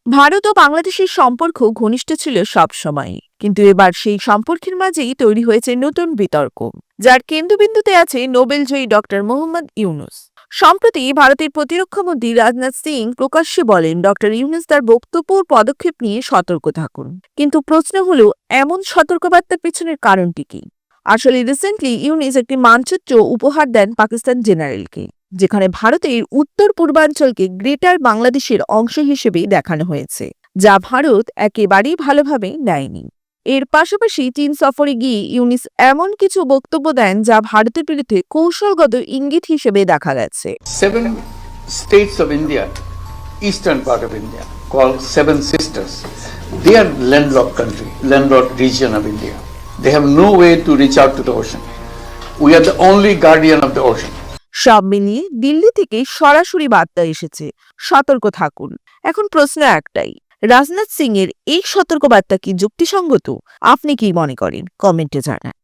ভারত ও বাংলাদেশের সম্পর্ক ঘনিষ্ঠ ছিল সবসময়, কিন্তু এবার সেই সম্পর্কের মাঝেই তৈরি হয়েছে নতুন বিতর্ক, যার কেন্দ্রবিন্দুতে আছে নোবেলজয়ী ডক্টর মোহাম্মদ ইউনূস। সম্প্রতি ভারতের প্রতিরক্ষা মন্ত্রী রাজনাথ সিং প্রকাশ্যে বলেন ডক্টর ইউনূস তার বক্তব্য ও পদক্ষেপ নিয়ে সতর্ক থাকুন। কিন্তু প্রশ্ন হলো, এমন সতর্কবার্তার পেছনের কারণটি কি? আসলে রিসেন্টলি ইউনূস একটি মানচিত্র উপহার দেন পাকিস্তান জেনারেলকে, যেখানে ভারতের উত্তর পূর্বাঞ্চলকে গ্রেটার বাংলাদেশের অংশ হিসেবে দেখানো হয়েছে, যা ভারত একেবারেই ভালোভাবে নেয়নি। এর পাশাপাশি চীন সফরে গিয়ে ইউনূস এমন কিছু বক্তব্য দেন যা ভারতের বিরুদ্ধে কৌশলগত ইঙ্গিত হিসেবে দেখা গেছে। 7 states of India, eastern part of India, called Seven Sisters, they are landlocked country, landlocked region of India. They have no way to reach out to the ocean. We are the only guardian of the ocean. সব মিলিয়ে দিল্লি থেকে সরাসরি বার্তা এসেছে, সতর্ক থাকুন। এখন প্রশ্ন একটাই, রাজনাথ সিং এর এই সতর্কবার্তা কি যুক্তিসঙ্গত? আপনি কি মনে করেন? কমেন্টে জানান।